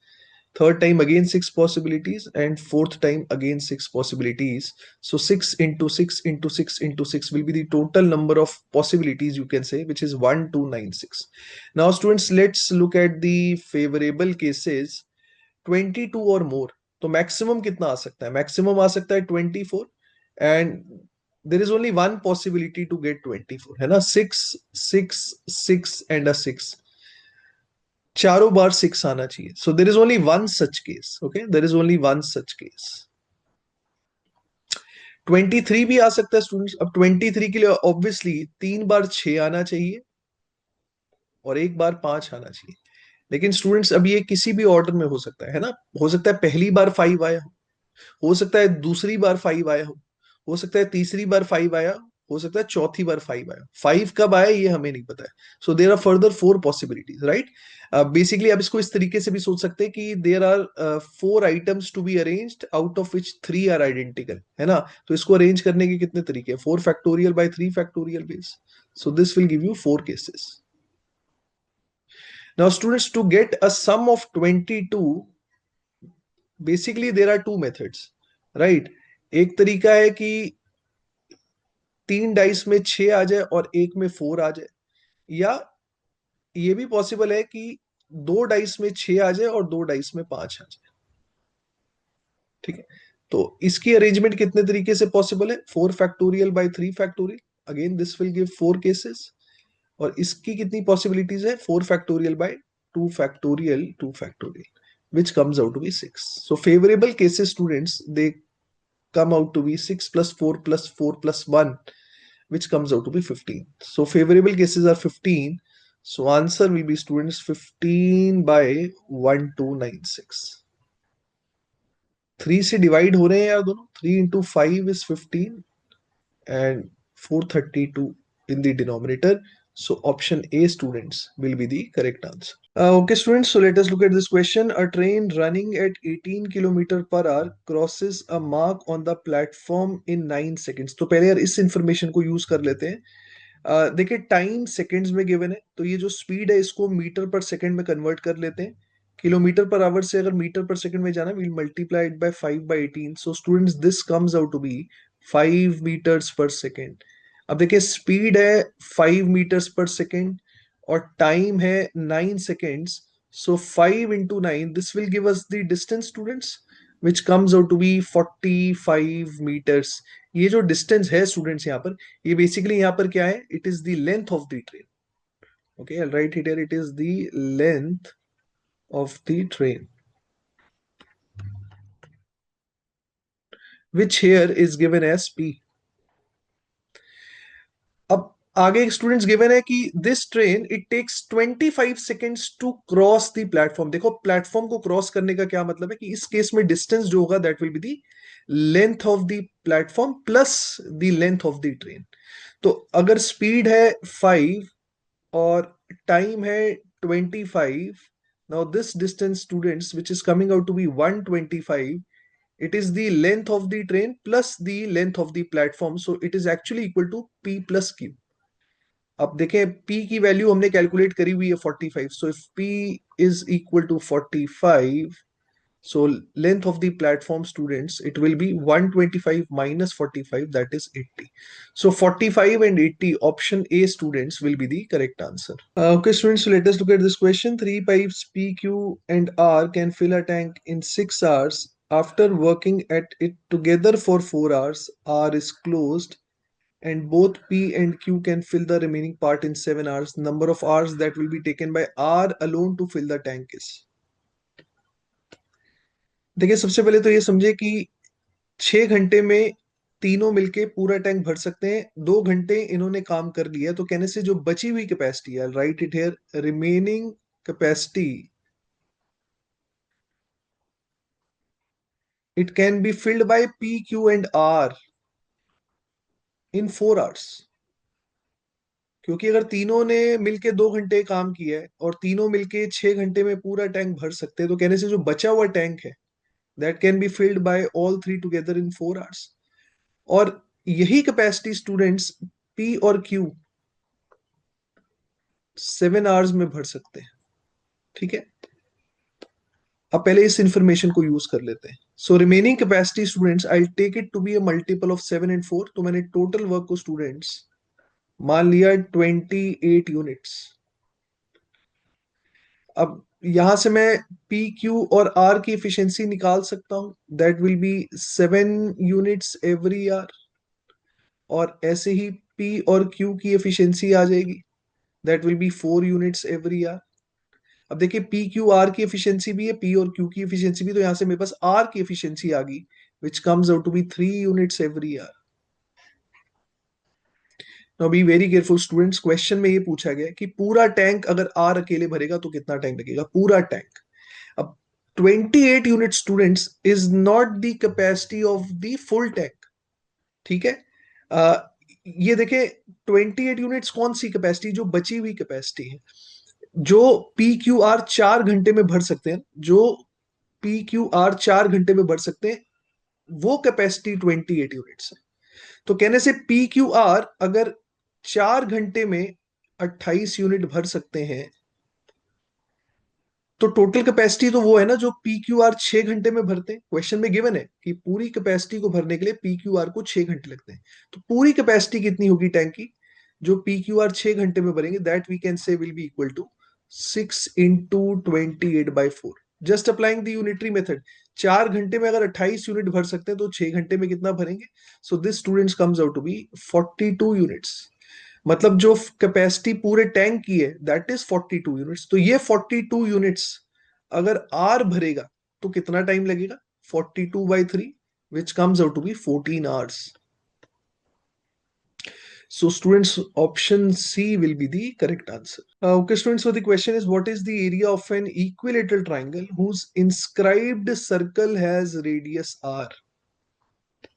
third time again 6 possibilities, and fourth time again 6 possibilities. So 6 into 6 into 6 into 6 will be the total number of possibilities, you can say, which is 1296. Now students, let's look at the favorable cases. 22 or more, तो maximum कितना आ सकता है? maximum आ सकता है 24, and there is only one possibility to get 24, है ना? 6 6 6 and a 6, चारों बार 6 आना चाहिए. So there is only one such case. Okay, there is only one such case. 23 भी आ सकता है स्टूडेंट्स. अब 23 के लिए ऑब्वियसली 3 बार 6 आना चाहिए और 1 बार 5 आना चाहिए. लेकिन स्टूडेंट्स, अब ये किसी भी ऑर्डर में हो सकता है ना? हो सकता है पहली बार 5 आया, हो सकता है दूसरी बार 5 आया, हो सकता है तीसरी बार 5 आया, हो सकता है चौथी बार 5 आया. 5 कब आया ये हमें नहीं पता है. So there are further 4 possibilities, right? Basically आप इसको इस तरीके से भी सोच सकते हैं कि there are 4 items to be arranged, out of which 3 are identical, है ना? तो इसको अरेंज करने के कितने तरीके? 4 factorial by 3 factorial ways. So this will give you 4 cases. Now students, to get a sum of 22, basically there are 2 methods, right? एक तरीका है कि 3 डाइस में 6 आ जाए और एक में 4 आ जाए, या ये भी पॉसिबल है कि 2 डाइस में 6 आ जाए और 2 डाइस में 5 आ जाए. ठीक है, तो इसकी अरेंजमेंट कितने तरीके से पॉसिबल है? 4 factorial by 3 factorial. Again this will give 4 cases. और इसकी कितनी पॉसिबिलिटीज है? 4 factorial by 2 factorial 2 factorial, which comes out to be 6. So favorable cases, students, they come out to be 6 plus 4 plus 4 plus 1, which comes out to be 15. So favorable cases are 15. So answer will be, students, 15 by 1296. 3 से divide हो रहे हैं यार दोनों. 3 into 5 is 15 and 432 in the denominator. So option A, students, will be the correct answer. Okay, students, so let us look at this question. A train running at 18 kilometre per our crosses a mark on the platform in 9 seconds. तो पहले यार इस information को use कर लेते हैं. देखिए, time seconds में गिवन है, तो ये जो स्पीड है इसको मीटर पर सेकंड में कन्वर्ट कर लेते हैं. किलोमीटर पर आवर से अगर मीटर पर सेकंड में जाना, will multiply it by 5 by 18. So students, this comes out to be 5 meters per second. अब देखिए, स्पीड है 5 मीटर्स पर सेकंड और टाइम है 9 seconds. So 5 into 9, this will give us the distance, students, which comes out to be 45 meters. ये जो distance है students यहाँ पर, ये बेसिकली यहाँ पर क्या है? It is the length of the train. Okay, I right it here. It is the length of the train, which here is given as p. अब आगे स्टूडेंट्स गिवन है कि this train it takes 25 seconds to cross the platform. देखो, platform को cross करने का क्या मतलब है कि इस केस में डिस्टेंस जो होगा that will be the length of the platform plus the length of the train. तो अगर स्पीड है 5 और टाइम है 25, now this distance, students, which is coming out to be 125, it is the length of the train plus the length of the platform, so it is actually equal to p plus q. अब देखें, p की value हमने calculate करी हुई है 45. So if p is equal to 45, so length of the platform, students, it will be 125 minus 45, that is 80. So 45 and 80, option A, students, will be the correct answer. Okay, students, so let us look at this question. 3 pipes P, Q and R can fill a tank in 6 hours. After working at it together for 4 hours, R is closed and both P and Q can fill the remaining part in 7 hours. Number of hours that will be taken by R alone to fill the tank is. देखिए, सबसे पहले तो ये समझे कि 6 घंटे में तीनों मिलके पूरा टैंक भर सकते हैं. 2 घंटे इन्होंने काम कर लिया, तो कहने से जो बची हुई कैपेसिटी है, write it here, remaining capacity it can be filled by P Q and R in 4 hours. क्योंकि अगर तीनों ने मिलके 2 घंटे काम किया है और तीनों मिलके 6 घंटे में पूरा टैंक भर सकते हैं, तो कहने से जो बचा हुआ टैंक है that can be filled bye all three together in 4 hours. और यही कैपेसिटी स्टूडेंट्स पी और क्यू 7 आवर्स में भर सकते हैं। ठीक है, अब पहले इस इंफॉर्मेशन को यूज कर लेते हैं। So remaining capacity students I take it to be a multiple of 7 and 4। तो मैंने टोटल वर्क को स्टूडेंट्स मान लिया 28 यूनिट्स। अब यहां से मैं पी क्यू और आर की एफिशिएंसी निकाल सकता हूं, that will B 7 units every our. और ऐसे ही पी और क्यू की एफिशिएंसी आ जाएगी, that will B 4 units every our. अब देखिए पी क्यू आर की एफिशिएंसी भी है, पी और क्यू की एफिशिएंसी भी, तो यहां से मेरे पास आर की एफिशिएंसी आ गई which comes out to be 3 units every hour. Now be very careful students, question में ये पूछा गया कि पूरा टैंक अगर आर अकेले भरेगा तो कितना टाइम लगेगा, पूरा टैंक। अब 28 unit students is not the capacity of the full tank. ठीक है, अ, ये देखे 28 यूनिट्स कौन सी कैपेसिटी, जो बची हुई कैपेसिटी है, जो पी क्यू आर 4 घंटे में भर सकते हैं, जो पी क्यू आर 4 घंटे में भर सकते हैं, वो कैपेसिटी 28 यूनिट्स है। तो कहने से पी क्यू आर अगर 4 घंटे में 28 यूनिट भर सकते हैं, तो टोटल कैपेसिटी तो वो है ना जो पी क्यू आर 6 घंटे में भरते हैं। क्वेश्चन में गिवन है कि पूरी कैपेसिटी को भरने के लिए पी क्यू आर को 6 घंटे लगते हैं। तो पूरी कैपेसिटी कितनी होगी टैंक की, जो पी क्यू आर 6 घंटे में भरेंगे, that we can say will be equal to 6 × 28/4। Just applying the unitary method. 4 घंटे में अगर 28 यूनिट भर सकते हैं तो 6 घंटे में कितना भरेंगे। So this students comes out to be 42 units. मतलब जो कैपेसिटी पूरे टैंक की है दैट इज 42 यूनिट्स। तो ये 42 यूनिट्स अगर आर भरेगा तो कितना टाइम लगेगा, 42/3 which comes out to be 14 hours. So students, option C will be the correct answer. Okay students, so the question is what is the area of an equilateral triangle whose inscribed circle has radius r।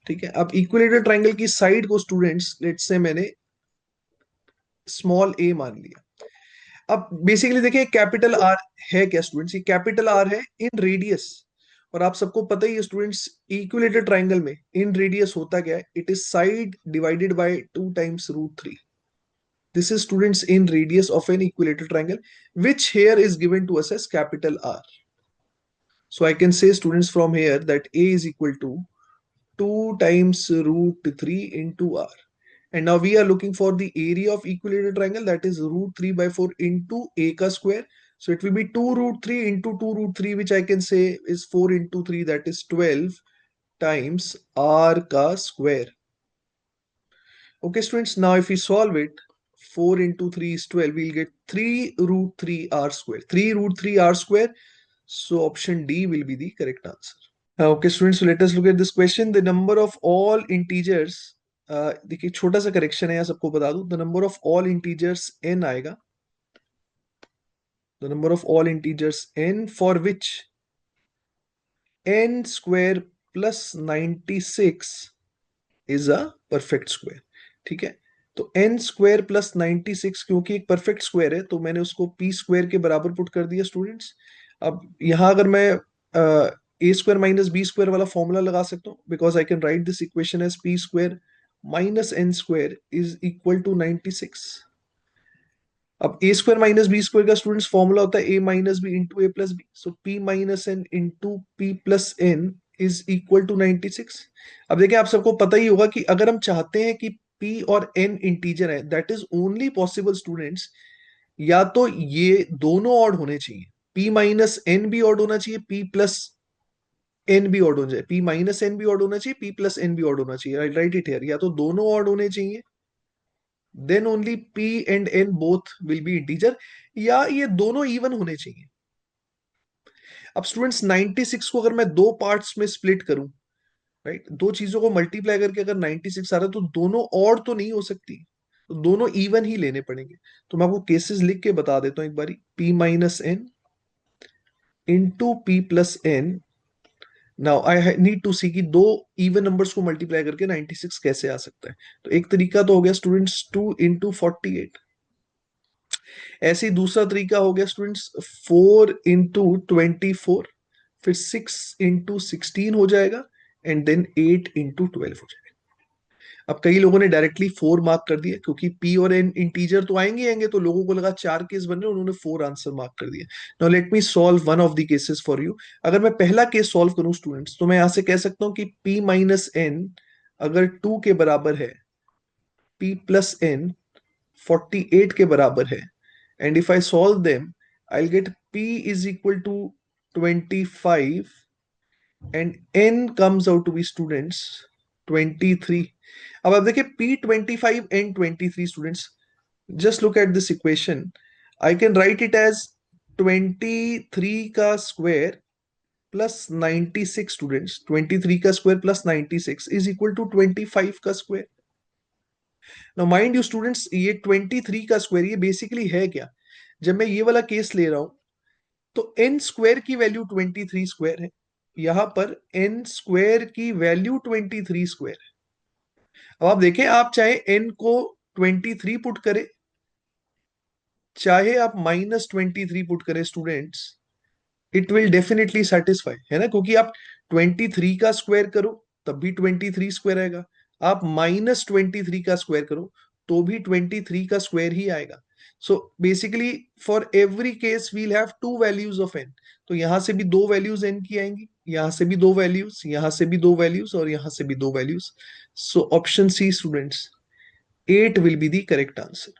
ठीक है, अब equilateral triangle की side को students let's say मैंने small a मान लिया। अब basically देखिए कैपिटल आर है क्या स्टूडेंट्स, ये कैपिटल आर है इन रेडियस। और आप सबको पता ही है स्टूडेंट्स, इक्विलेटरल ट्राइंगल में इन रेडियस होता क्या है, it is side divided by 2 times √3। This is students in radius of an equilateral triangle, which here is given to us as capital R. So I can say students from here that A is equal to 2 times √3 into R. And now we are looking for the area of equilateral triangle, that is √3/4 into A ka square. So it will be 2√3 into 2√3, which I can say is 4 into 3, that is 12 times R ka square. Okay students, now if we solve it, 4 into 3 is 12, we'll get 3√3 R square. 3√3 R square. So option D will be the correct answer. Okay students, so let us look at this question. The number of all integers, देखिए छोटा सा correction है यहाँ, सबको बता दूं, the number of all integers n आएगा, the number of all integers n for which n square plus 96 is a perfect square. ठीक है, तो n स्क्वायर प्लस 96 क्योंकि एक परफेक्ट स्क्वायर है तो मैंने उसको p स्क्वायर के बराबर पुट कर दिया स्टूडेंट्स। अब यहां अगर मैं A square minus B square वाला फॉर्मूला लगा सकता हूँ, because I can write this equation as P square minus N square is equal to 96। अब A square minus B square का स्टूडेंट्स फॉर्मूला होता है A minus B into A plus B. So P minus N into P plus N is equal to 96। अब देखिए आप सबको पता ही होगा कि अगर हम चाहते हैं कि p और n इंटीजर है, that is only possible students, या तो ये दोनों ऑड होने चाहिए, p माइनस एन भी ऑड होना चाहिए, p प्लस एन भी ऑड होना चाहिए, p माइनस एन भी ऑड होना चाहिए, p प्लस एन भी ऑड होना चाहिए। आई राइट इट हियर, या तो दोनों ऑड होने चाहिए, then only p and n both will be integer, या ये दोनों इवन होने चाहिए। अब स्टूडेंट्स 96 को अगर मैं दो पार्ट्स में स्प्लिट करूं, राइट, दो चीजों को मल्टीप्लाई करके अगर 96 आ रहा है तो दोनों ऑड तो नहीं हो सकती, तो दोनों इवन ही लेने पड़ेंगे। तो मैं आपको केसेस लिख के बता देता हूं एक बारी, p minus N into P plus N now I need to see कि दो इवन नंबर्स को मल्टीप्लाई करके 96 कैसे आ सकता है। तो एक तरीका तो हो गया स्टूडेंट्स 2 into 48। ऐसे ही दूसरा तरीका हो गया स्टूडेंट्स 4 into 24। फिर 6 into 16 हो जाएगा एंड देन 8 into 12 हो जाएगा। अब कई लोगों ने डायरेक्टली 4 मार्क कर दिया क्योंकि पी और एन इंटीजर तो आएंगे ही आएंगे, तो लोगों को लगा 4 केस बन रहे, उन्होंने 4 आंसर मार्क कर दिया। Now let me solve one of the cases for you. अगर मैं पहला केस सॉल्व करूं स्टूडेंट्स, तो मैं यहां से कह सकता हूं कि p माइनस एन अगर 2 के बराबर है, p प्लस एन 48 के बराबर है, and if I solve them I will get p is equal to 25 and n comes out to be students 23। अब आप देखिए p25 and 23 students, just look at this equation. I can write it as 23 का square plus 96 students, 23 का square plus 96 is equal to 25 का square. Now mind you students, ये 23 का square ये basically है क्या? जब मैं ये वाला केस ले रहा हूं तो एन स्क्वायर की वैल्यू 23 स्क्वायर है, यहां पर एन स्क्वायर की वैल्यू 23 स्क्वायर है। अब आप देखें, आप चाहे एन को 23 पुट करें, चाहे आप -23 पुट करें students, it will definitely satisfy, है ना, क्योंकि आप 23 का स्क्वायर करो तब भी 23 स्क्वायर आएगा, आप -23 का स्क्वायर करो तो भी 23 का स्क्वायर ही आएगा। So basically for every case we'll have two values of N. तो यहां से भी दो वैल्यूज एन की आएंगी, यहां से भी दो वैल्यूज, यहां से भी दो वैल्यूज और यहां से भी दो values. So option C students 8 will be the correct answer.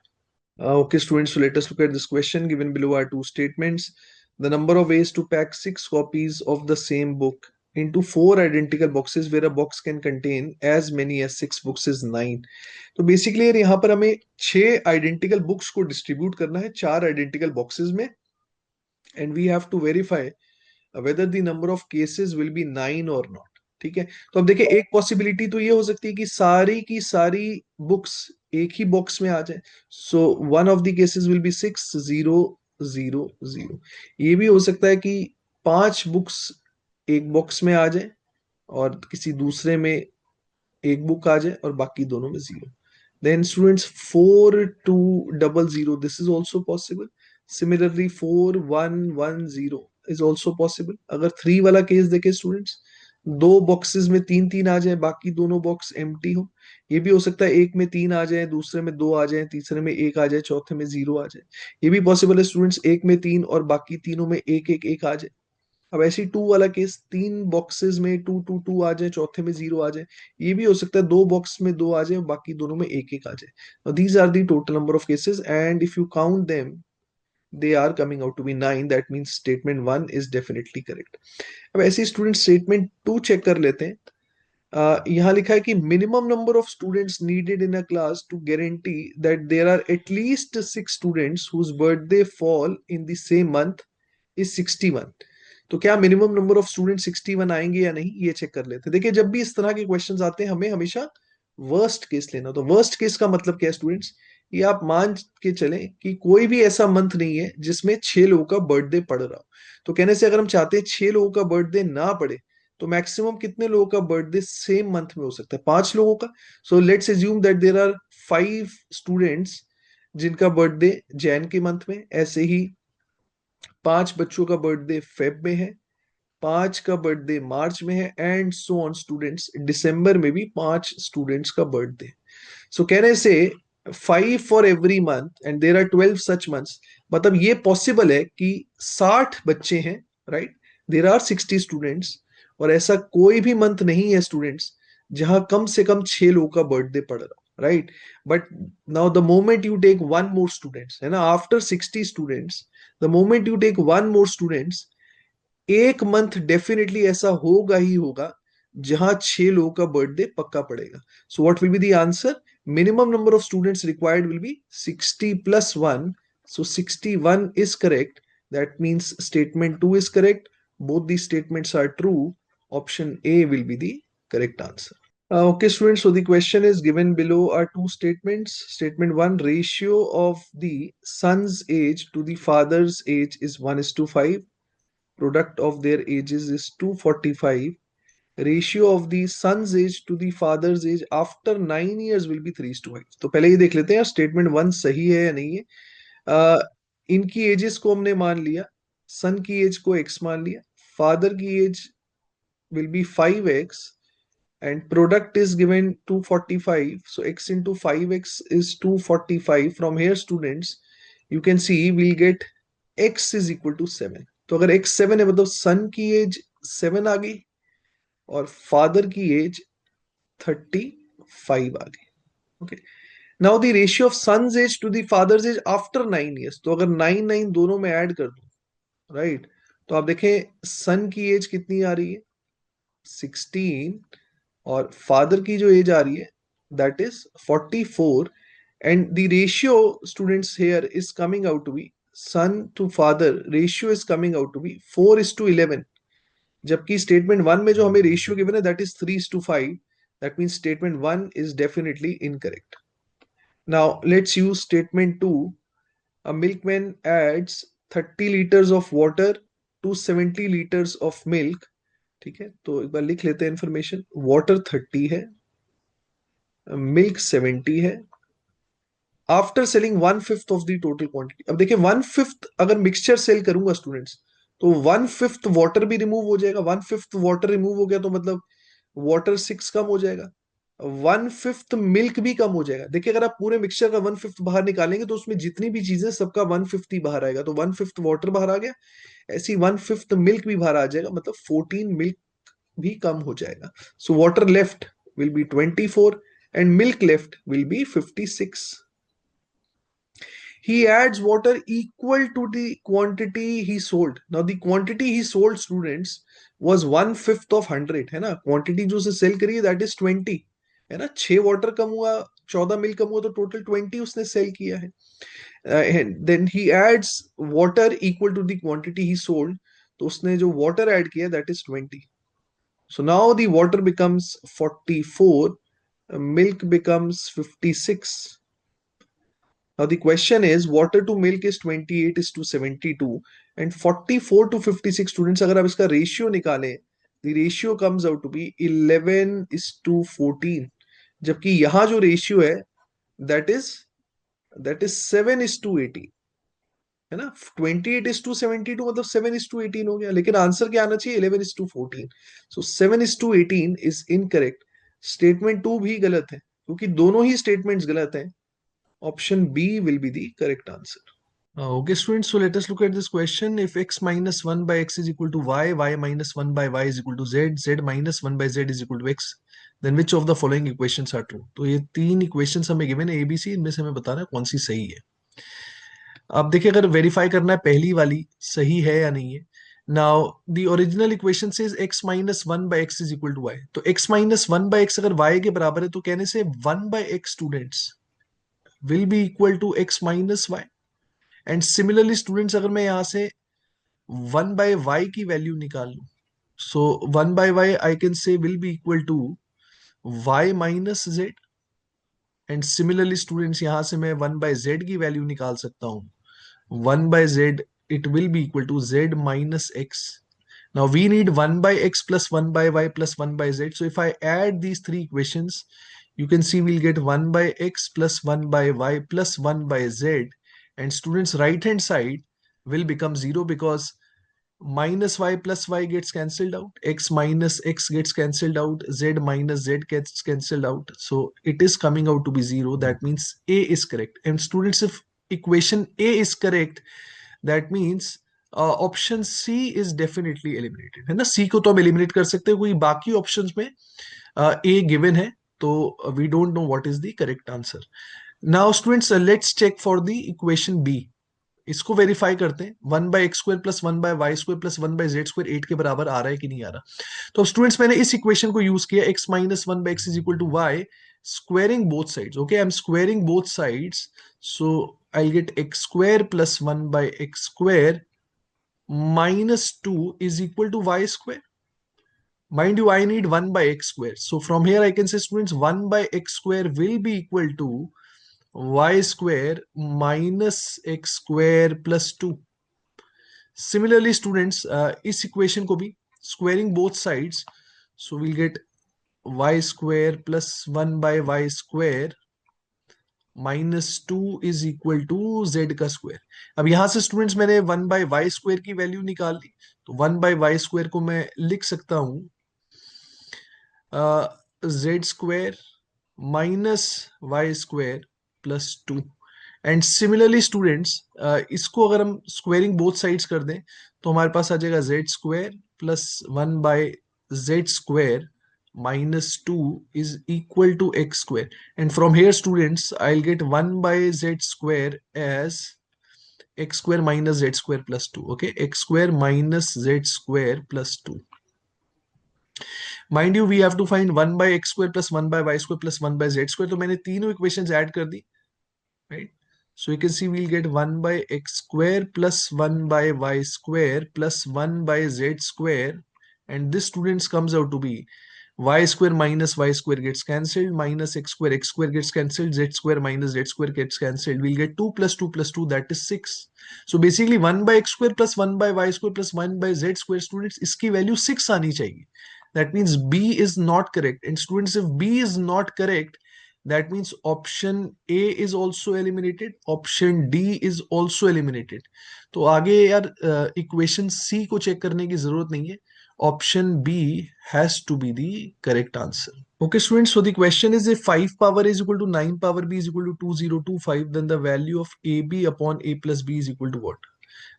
Okay, students, so let us look at this question. Given below are two statements. The number of ways to pack 6 copies of the same book into 4 identical boxes where a box can contain as many as 6 books is 9. तो basically यार यहाँ पर हमें 6 identical books को distribute करना है 4 identical boxes में, and we have to verify whether the number of cases will be 9 or not। ठीक है, तो अब देखिए एक पॉसिबिलिटी तो ये हो सकती है कि सारी की सारी बुक्स एक ही बॉक्स में आ जाए। So one of the cases will be 6000। ये भी हो सकता है कि 5 बुक्स एक बॉक्स में आ जाए और किसी दूसरे में एक बुक आ जाए और बाकी दोनों में 0। Then students 4200, this is also possible. Similarly 4110 is also possible। अगर 3 वाला केस देखे स्टूडेंट्स, दो बॉक्सेस में 3 3 आ जाए, बाकी दोनों बॉक्स एम्प्टी हो। ये भी हो सकता है एक में 3 आ जाए, दूसरे में 2 आ जाए, तीसरे में 1 आ जाए, चौथे में 0 आ जाए। ये भी पॉसिबल है स्टूडेंट्स, एक में 3 और बाकी तीनों में 1 1 1 आ जाए। अब ऐसे ही 2 वाला केस, 3 बॉक्सेस में 2 2 2 आ जाए, चौथे में 0 आ जाए। ये भी हो सकता है 2 बॉक्स में 2 आ जाए, बाकी दोनों में 1 1 आ जाए। These are the total number of cases and if you count them they are coming out to be 9। That means statement 1 is definitely correct. अब ऐसे स्टूडेंट स्टेटमेंट 2 चेक कर लेते हैं। यहाँ लिखा है कि minimum number of students needed in a class to guarantee that there are at least 6 students whose birthday fall in the same month is 61। तो क्या मिनिमम नंबर ऑफ स्टूडेंट 61 आएंगे या नहीं, ये चेक कर लेते हैं। देखिए जब भी इस तरह के क्वेश्चंस आते हैं हमें हमेशा वर्स्ट केस लेना। तो वर्स्ट केस का मतलब क्या है स्टूडेंट्स, ये आप मान के चलें कि कोई भी ऐसा मंथ नहीं है जिसमें 6 लोगों का बर्थडे पड़ रहा हो। तो कहने से अगर हम चाहते हैं 6 लोगों का बर्थडे ना पड़े, तो मैक्सिमम कितने लोगों का बर्थडे सेम मंथ में हो सकता है? 5 लोगों का। So let's assume that there are 5 students जिनका बर्थडे जैन के मंथ में, ऐसे ही 5 बच्चों का बर्थडे फेब में है, 5 का बर्थडे मार्च में है, एंड सो ऑन स्टूडेंट्स, दिसंबर में भी 5 स्टूडेंट्स का बर्थडे। सो कहने से 5 for every month and there are 12 such months. मतलब ये पॉसिबल है कि 60 बच्चे हैं, राइट, देर आर 60 स्टूडेंट्स, और ऐसा कोई भी मंथ नहीं है स्टूडेंट्स जहां कम से कम 6 लोगों का बर्थडे पड़ रहा हो, right. But now the moment you take one more students, है ना, after 60 students, the moment you take one more students, एक मंथ डेफिनेटली ऐसा होगा ही होगा जहां 6 लोगों का बर्थडे पक्का पड़ेगा। सो what will be the answer? Minimum number of students required will be 60 + 1। So 61 is correct। That means statement 2 is correct। Both these statements are true। Option A will be the correct answer। Okay students, so the question is given below are two statements। Statement 1, ratio of the son's age to the father's age is 1:5। Product of their ages is 245। Ratio of the son's age to the father's age after 9 years will be 3:5। तो पहले ये देख लेते हैं statement 1 सही है या नहीं है। इनकी एजेस को हमने मान लिया, सन की एज को x मान लिया, फादर की age will be 5x, and product is given 245, so x into 5x is 245. From here students you can see we'll get x is equal to 7। तो अगर x 7 है मतलब सन की एज 7 आ गई और फादर की एज 35 आ गई। Okay, now the ratio of son's age to the father's age after 9 years, तो अगर 9 दोनों में ऐड कर दो, राइट, तो आप देखें सन की एज कितनी आ रही है 16 और फादर की जो एज आ रही है that is 44, and the ratio students here is coming out to be son to father ratio is coming out to be 4:11, जबकि स्टेटमेंट 1 में जो हमें रेशियो गिवन है that is 3:5। That means statement 1 is definitely incorrect. Now let's use statement 2। A milkman adds 30 liters of water to 70 liters of milk. ठीक है, तो एक बार लिख लेते हैं इंफॉर्मेशन। वाटर 30 है, मिल्क 70 है, after selling 1/5 of the total quantity. अब देखिए 1/5 अगर मिक्सचर सेल करूंगा स्टूडेंट्स तो 1/5 वाटर भी रिमूव हो जाएगा। 1/5 वाटर रिमूव हो गया तो मतलब वाटर 6 कम हो जाएगा, 1/5 मिल्क भी कम हो जाएगा। देखिए अगर आप पूरे मिक्सचर का 1/5 बाहर निकालेंगे तो उसमें जितनी भी चीजें सबका 1/5 ही बाहर आएगा। तो 1/5 वाटर बाहर आ गया, ऐसी 1/5 मिल्क भी बाहर आ जाएगा, मतलब 14 मिल्क भी कम हो जाएगा। So water left will be 24 and milk left will be 56. He adds water equal to the quantity he sold. Now the quantity he sold students was 1/5 of 100 है ना। क्वांटिटी जो उसे सेल करी है दैट इज 20 है ना। 6 water कम हुआ, 14 milk कम हुआ, तो टोटल 20 उसने सेल किया है। Then he adds water equal to the quantity he sold, तो उसने जो वाटर ऐड किया that is 20। So now the water becomes 44, milk becomes 56. Now the question is water to milk is 28 is to 72 and 44 to 56 students। अगर आप इसका ratio निकालें the ratio comes out to be 11 is to 14, जबकि यहां जो ratio है that is 7 is to 18 है ना। 28 is to 72 मतलब 7 is to 18 हो गया, लेकिन आंसर क्या आना चाहिए 11 is to 14। So 7 is to 18 is incorrect. Statement 2 भी गलत है क्योंकि दोनों ही स्टेटमेंट्स गलत हैं। Option B will be the correct answer. Okay, students, so let us look at this question. If x minus 1 by x is equal to y, y minus 1 by y is equal to z, z minus 1 by z is equal to x, then which of the following equations are true? तो ये तीन equations हमें given है ABC, इनमें से हमें बताना है कौन सी सही है। अब देखिए अगर वेरीफाई करना है पहली वाली सही है या नहीं है। नाउ द ओरिजिनल इक्वेशन से x minus 1 by x is equal to y, तो x माइनस 1 बाई एक्स अगर y के बराबर है तो कहने से 1 by x students will be equal to x minus y. And similarly students अगर मैं यहां से 1 बाय वाई की वैल्यू निकाल लूं, so 1 by y I can say will be equal to y minus z. And similarly students यहां से मैं 1 बाय जेड की वैल्यू निकाल सकता हूं, 1 by z it will be equal to z minus x. Now we need 1 by x plus 1 by y plus 1 by z. So if I add these three equations, you can see we'll get 1 by x plus 1 by y plus 1 by z. And students right hand side will become 0 because minus y plus y gets cancelled out, x minus x gets cancelled out, z minus z gets cancelled out. So it is coming out to be 0. That means A is correct. And students, if equation A is correct, that means option C is definitely eliminated है ना। सी को तो हम eliminate कर सकते हैं, कोई बाकी ऑप्शंस में ए गिवन है, तो we don't know what is the correct answer. Now students let's check for the equation B. इसको वेरीफाई करते हैं, 1/x² plus 1/y² plus 1/z² 8 के बराबर आ रहा है कि नहीं आ रहा। तो स्टूडेंट्स मैंने इस इक्वेशन को यूज किया, x minus 1/x is equal to y, squaring both sides. Okay, I am squaring both sides, so I get x² plus 1/x² minus 2 is equal to y square. Mind you, I need 1 by x square. So from here I can say students 1 by x square will be equal to y square minus x square plus 2. Similarly students, इस equation को भी squaring both sides, So we'll get y square plus 1 by y square -2 is equal to z का square. अब यहां से students मैंने 1/y square की value निकाल ली, तो 1/y स्क्वायर को मैं लिख सकता हूं z square minus y square +2। And similarly students, इसको अगर हम स्क्वेयरिंग बोथ साइड्स कर दें तो हमारे पास आ जाएगा Z square plus 1/z² -2 is equal to x square. And from here students, I'll get 1/z² as x square minus z² +2. Okay, x square minus z² +2. Mind you we have to find 1/x² plus 1/y² plus 1/z²। तो मैंने तीनों equations add कर दी, right? So you can see we'll get 1/x² plus 1/y² plus 1/z², and this students comes out to be y² minus y² gets cancelled, minus x² gets cancelled, z² minus z² gets cancelled. We'll get 2 plus 2 plus 2, that is 6. So basically 1/x² plus 1/y² plus 1/z² students, इसकी value 6 आनी चाहिए. That means B is not correct. And students, if B is not correct, that means option A is also eliminated, option D is also eliminated. तो आगे यार equation C को check करने की जरूरत नहीं है. Option B has to be the correct answer. Okay, students. So the question is, if 5 power is equal to 9 power b is equal to 2025, then the value of AB upon A plus B is equal to what?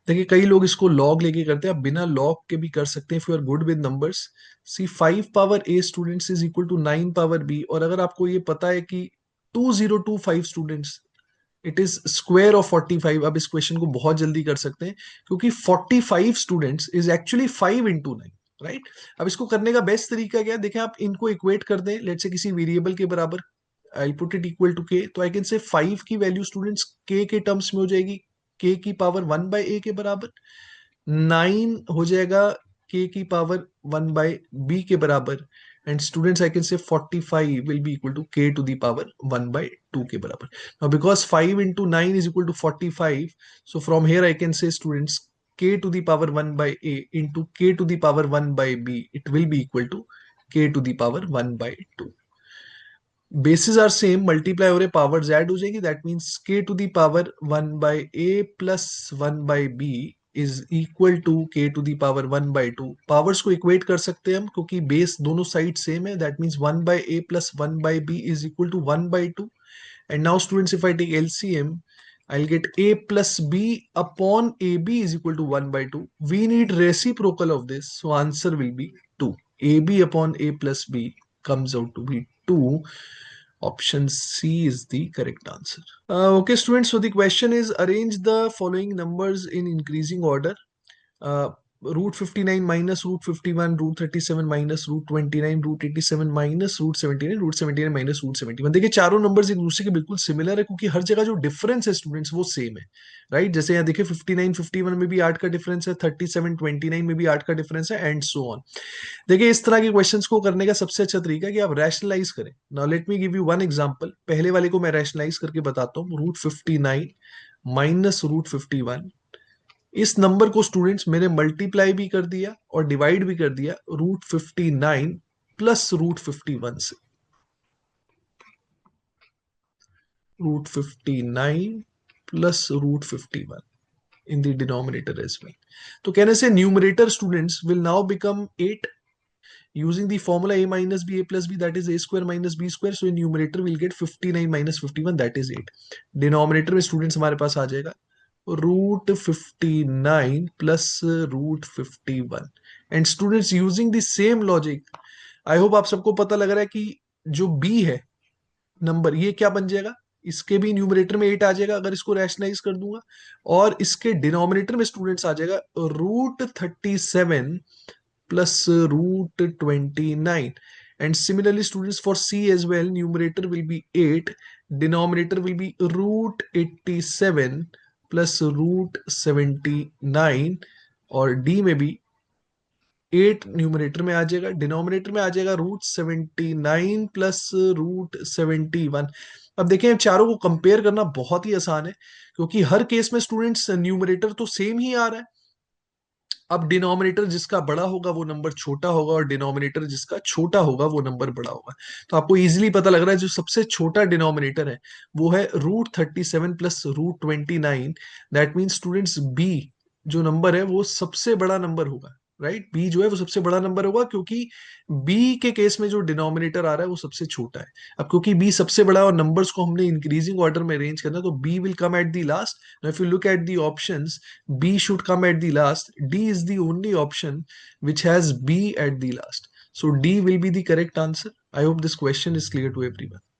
देखिए कई लोग इसको log लेके करते हैं, आप बिना log के भी कर सकते हैं if you are good with numbers. See 5 power a students is equal to 9 power b, और अगर आपको ये पता है कि 2025 students it is square of 45, अब इस क्वेश्चन को बहुत जल्दी कर सकते हैं क्योंकि 45 स्टूडेंट्स इज एक्चुअली 5 × 9, राइट? अब इसको करने का बेस्ट तरीका क्या है, देखें आप इनको इक्वेट कर दें लेट से किसी वेरिएबल के बराबर. I put it equal to k, तो आई कैन से 5 की वैल्यू स्टूडेंट्स के टर्म्स में हो जाएगी के की पावर 1/a के बराबर. 9 हो जाएगा के की पावर 1/b के बराबर. And students I can say 45 will be equal to k to the power 1/2 के बराबर. Now because 5 × 9 is equal to 45, so from here I can say students k to the power 1/a into k to the power 1/b, it will be equal to k to the power 1/2. Bases are same, multiply हो रहे, powers add हो जाएगी, that means k to the power 1/a plus 1/b is equal to k to the power 1/2. Powers को equate कर सकते हैं हम क्योंकि बेस दोनों साइड सेम है, that means 1/a plus 1/b is equal to 1/2. And now students, if I take LCM, I'll get a plus b upon ab is equal to 1/2. We need reciprocal of this, so answer will be 2. ab upon a plus b comes out to be 2. Option C is the correct answer. Okay, students. So the question is, arrange the following numbers in increasing order. √59 minus √51, √37 minus √29, √87 minus √79, √79 minus √71. देखिए चारों numbers एक दूसरे के बिल्कुल similar है क्योंकि हर जगह जो डिफरेंस है स्टूडेंट्स वो सेम है, राइट? जैसे यहाँ देखिए 59 51 में भी 8 का डिफरेंस है, 37 29 में भी 8 का डिफरेंस है, एंड सो ऑन. देखिए इस तरह के क्वेश्चंस को करने का सबसे अच्छा तरीका है कि आप रैशनलाइज करें. Now let me give you one example. पहले वाले को मैं रैशनलाइज करके बताता हूँ. √59 माइनस √51, इस नंबर को स्टूडेंट्स मैंने मल्टीप्लाई भी कर दिया और डिवाइड भी कर दिया √59 प्लस √51 से. √59 plus √51 in the denominator as well. तो कहने से numerator students will now become 8 using the formula a minus b a plus b, that is a square minus b square. So in numerator we'll get 59 minus 51, that is 8. Denominator में students हमारे पास आ जाएगा √59 plus √51. And students using the same logic, I hope आप सबको पता लग रहा है कि जो b है नंबर, ये क्या बन जाएगा, इसके भी न्यूमरेटर में 8 आ जाएगा अगर इसको रैशनलाइज कर दूंगा, और इसके डिनोमिनेटर में स्टूडेंट्स आ जाएगा √37 plus √29. And similarly students, for C as well, numerator will be 8, denominator will be √87 plus √79, और D में भी 8 न्यूमरेटर में आ जाएगा, डिनोमिनेटर में आ जाएगा √79 प्लस √71. अब देखें चारों को कंपेयर करना बहुत ही आसान है क्योंकि हर केस में स्टूडेंट्स न्यूमरेटर तो सेम ही आ रहा है, अब डिनोमिनेटर जिसका बड़ा होगा वो नंबर छोटा होगा, और डिनोमिनेटर जिसका छोटा होगा वो नंबर बड़ा होगा। तो आपको इजीली पता लग रहा है जो सबसे छोटा डिनोमिनेटर है वो है √37 plus √29। That mean students B जो नंबर है वो सबसे बड़ा नंबर होगा। राइट, बी जो है वो सबसे बड़ा नंबर होगा, क्योंकि बी के केस में जो डिनोमिनेटर आ रहा है वो सबसे छोटा है। अब क्योंकि बी सबसे बड़ा है और नंबर्स को हमने इंक्रीजिंग ऑर्डर में अरेंज करना है, तो B will come at the last. If you look at the options, B should come at the last. D is the only option which has B at the last. So D will be the correct answer. I hope this question is clear to everyone.